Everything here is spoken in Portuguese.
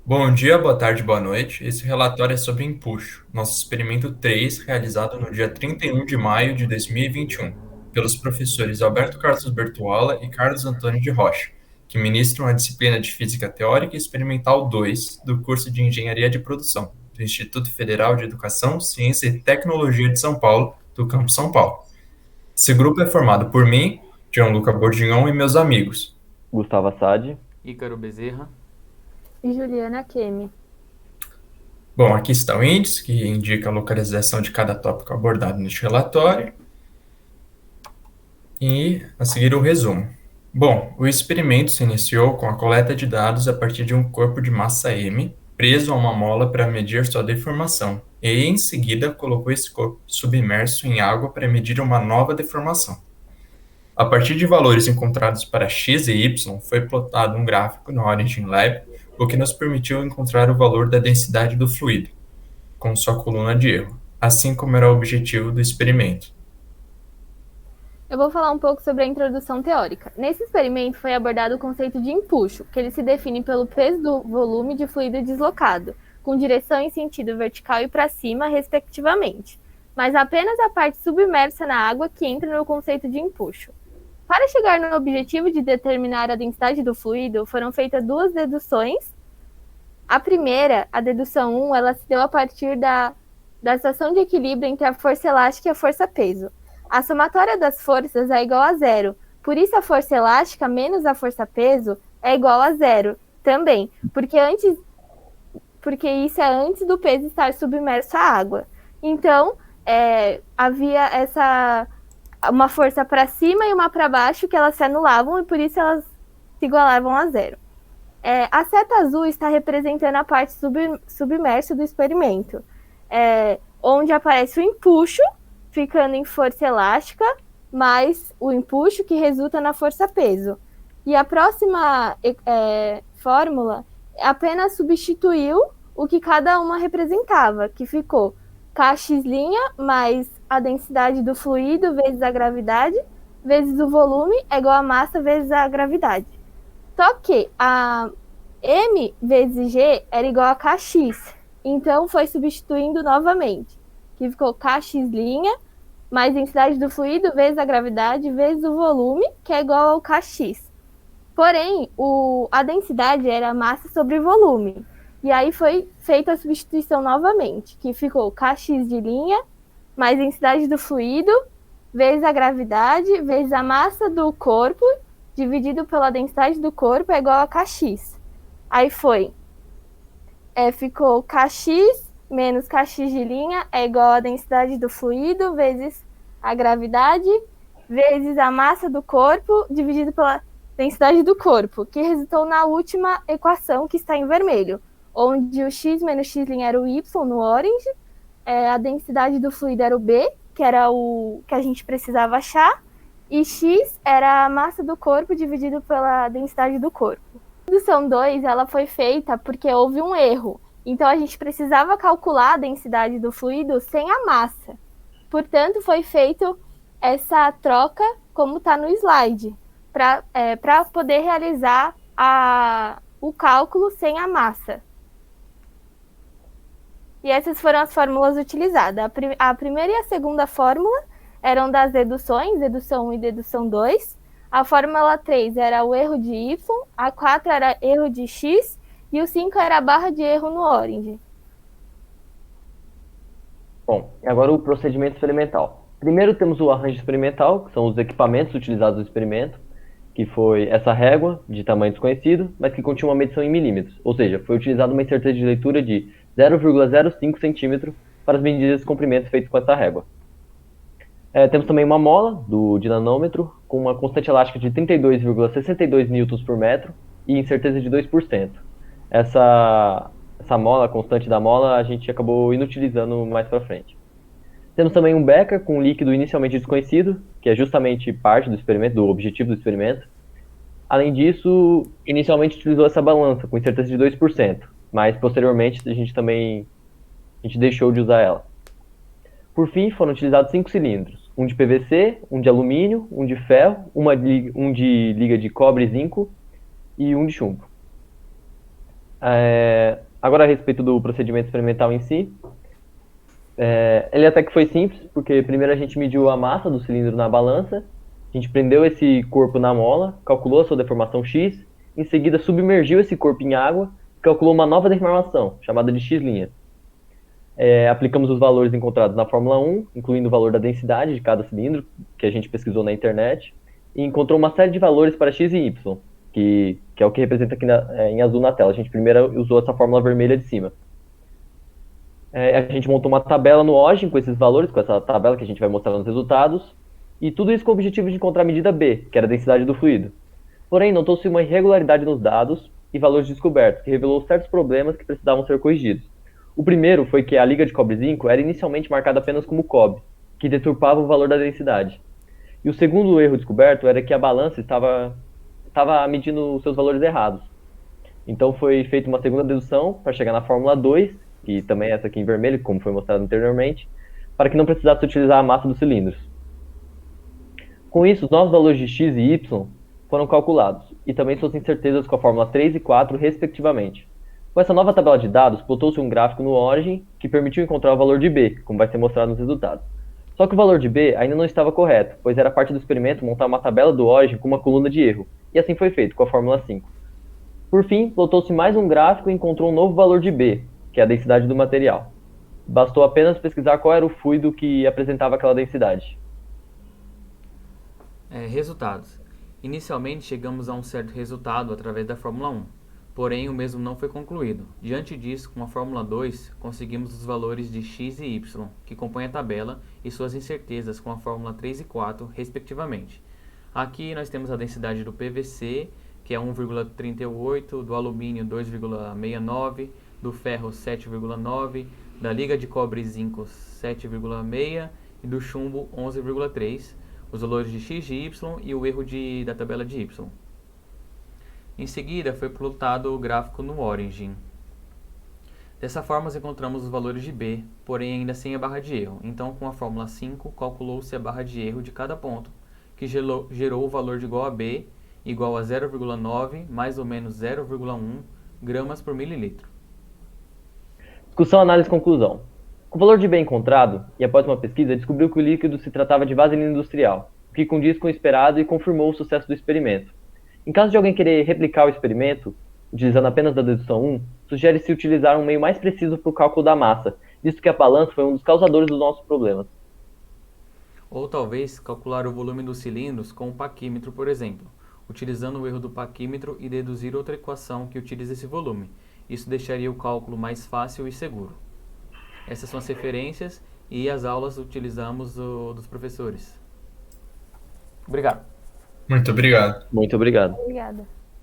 Bom dia, boa tarde, boa noite. Esse relatório é sobre empuxo, nosso experimento 3, realizado no dia 31 de maio de 2021, pelos professores Alberto Carlos Bertuola e Carlos Antônio de Rocha, que ministram a disciplina de Física Teórica e Experimental 2 do curso de Engenharia de Produção, do Instituto Federal de Educação, Ciência e Tecnologia de São Paulo, do Campo São Paulo. Esse grupo é formado por mim, Gianluca Bordignon e meus amigos. Gustavo Assad. Ícaro Bezerra. E Juliana Kemi. Bom, aqui está o índice, que indica a localização de cada tópico abordado neste relatório. E a seguir o resumo. Bom, o experimento se iniciou com a coleta de dados a partir de um corpo de massa M preso a uma mola para medir sua deformação, e em seguida colocou esse corpo submerso em água para medir uma nova deformação. A partir de valores encontrados para x e y, foi plotado um gráfico no Origin Lab, o que nos permitiu encontrar o valor da densidade do fluido, com sua coluna de erro, assim como era o objetivo do experimento. Eu vou falar um pouco sobre a introdução teórica. Nesse experimento foi abordado o conceito de empuxo, que ele se define pelo peso do volume de fluido deslocado, com direção em sentido vertical e para cima, respectivamente, mas apenas a parte submersa na água que entra no conceito de empuxo. Para chegar no objetivo de determinar a densidade do fluido, foram feitas duas deduções. A primeira, a dedução 1, ela se deu a partir da situação de equilíbrio entre a força elástica e a força-peso. A somatória das forças é igual a zero, por isso a força elástica menos a força-peso é igual a zero também, porque isso é antes do peso estar submerso à água. Então, havia uma força para cima e uma para baixo que elas se anulavam e por isso elas se igualavam a zero. A seta azul está representando a parte submersa do experimento, onde aparece o empuxo, ficando em força elástica, mais o empuxo que resulta na força-peso. E a próxima fórmula apenas substituiu o que cada uma representava, que ficou kx' mais a densidade do fluido vezes a gravidade, vezes o volume é igual a massa vezes a gravidade. Só que a m vezes g era igual a kx, então foi substituindo novamente, que ficou kx' mais densidade do fluido vezes a gravidade vezes o volume, que é igual ao kx. Porém, a densidade era massa sobre volume. E aí foi feita a substituição novamente, que ficou kx' mais densidade do fluido vezes a gravidade vezes a massa do corpo dividido pela densidade do corpo é igual a kx. Aí ficou kx menos kx' é igual a densidade do fluido vezes a gravidade vezes a massa do corpo dividido pela densidade do corpo, que resultou na última equação que está em vermelho, onde o x menos x' era o y no orange, a densidade do fluido era o b, que era o que a gente precisava achar, e x era a massa do corpo dividido pela densidade do corpo. A dedução 2 ela foi feita porque houve um erro. Então, a gente precisava calcular a densidade do fluido sem a massa. Portanto, foi feito essa troca, como está no slide, para poder realizar o cálculo sem a massa. E essas foram as fórmulas utilizadas. A primeira e a segunda fórmula eram das deduções, dedução 1 e dedução 2. A fórmula 3 era o erro de y, a 4 era erro de x, e o 5 era a barra de erro no orange. Bom, e agora o procedimento experimental. Primeiro temos o arranjo experimental, que são os equipamentos utilizados no experimento, que foi essa régua de tamanho desconhecido, mas que continha uma medição em milímetros, ou seja, foi utilizada uma incerteza de leitura de 0,05 centímetro para as medidas de comprimento feitas com essa régua. Temos também uma mola do dinanômetro com uma constante elástica de 32,62 newtons por metro e incerteza de 2%. Essa mola, a constante da mola, a gente acabou inutilizando mais para frente. Temos também um becker com um líquido inicialmente desconhecido, que é justamente parte do experimento, do objetivo do experimento. Além disso, inicialmente utilizou essa balança com incerteza de 2%, mas posteriormente a gente deixou de usar ela. Por fim, foram utilizados 5 cilindros, um de PVC, um de alumínio, um de ferro, um de liga de cobre e zinco e um de chumbo. Agora, a respeito do procedimento experimental em si, ele até que foi simples, porque primeiro a gente mediu a massa do cilindro na balança, a gente prendeu esse corpo na mola, calculou a sua deformação x, em seguida submergiu esse corpo em água e calculou uma nova deformação, chamada de x'. Aplicamos os valores encontrados na Fórmula 1, incluindo o valor da densidade de cada cilindro, que a gente pesquisou na internet, e encontrou uma série de valores para x e y, que é o que representa aqui em azul na tela. A gente primeiro usou essa fórmula vermelha de cima. A gente montou uma tabela no Ogin com esses valores, com essa tabela que a gente vai mostrar nos resultados, e tudo isso com o objetivo de encontrar a medida B, que era a densidade do fluido. Porém, notou-se uma irregularidade nos dados e valores descobertos, que revelou certos problemas que precisavam ser corrigidos. O primeiro foi que a liga de cobre-zinco era inicialmente marcada apenas como cobre, que deturpava o valor da densidade. E o segundo erro descoberto era que a balança estava medindo os seus valores errados. Então foi feita uma segunda dedução para chegar na Fórmula 2, que também é essa aqui em vermelho, como foi mostrado anteriormente, para que não precisasse utilizar a massa dos cilindros. Com isso, os novos valores de x e y foram calculados, e também suas incertezas com a Fórmula 3 e 4, respectivamente. Com essa nova tabela de dados, plotou-se um gráfico no Origin que permitiu encontrar o valor de B, como vai ser mostrado nos resultados. Só que o valor de B ainda não estava correto, pois era parte do experimento montar uma tabela do Origin com uma coluna de erro, e assim foi feito com a Fórmula 5. Por fim, plotou-se mais um gráfico e encontrou um novo valor de B, que é a densidade do material. Bastou apenas pesquisar qual era o fluido que apresentava aquela densidade. Resultados. Inicialmente chegamos a um certo resultado através da Fórmula 1, porém o mesmo não foi concluído. Diante disso, com a Fórmula 2, conseguimos os valores de x e y, que compõem a tabela, e suas incertezas com a Fórmula 3 e 4, respectivamente. Aqui nós temos a densidade do PVC, que é 1,38, do alumínio 2,69, do ferro 7,9, da liga de cobre e zinco 7,6 e do chumbo 11,3, os valores de x e y e o erro da tabela de y. Em seguida, foi plotado o gráfico no Origin. Dessa forma, encontramos os valores de B, porém ainda sem a barra de erro. Então, com a fórmula 5, calculou-se a barra de erro de cada ponto, que gerou o valor de igual a B, igual a 0,9 mais ou menos 0,1 gramas por mililitro. Discussão, análise e conclusão. Com o valor de B encontrado, e após uma pesquisa, descobriu que o líquido se tratava de vaselina industrial, o que condiz com o esperado e confirmou o sucesso do experimento. Em caso de alguém querer replicar o experimento, utilizando apenas a dedução 1, sugere-se utilizar um meio mais preciso para o cálculo da massa, visto que a balança foi um dos causadores dos nossos problemas. Ou talvez calcular o volume dos cilindros com um paquímetro, por exemplo, utilizando o erro do paquímetro e deduzir outra equação que utilize esse volume. Isso deixaria o cálculo mais fácil e seguro. Essas são as referências e as aulas utilizamos dos professores. Obrigado. Muito obrigado. Muito obrigado. Obrigada.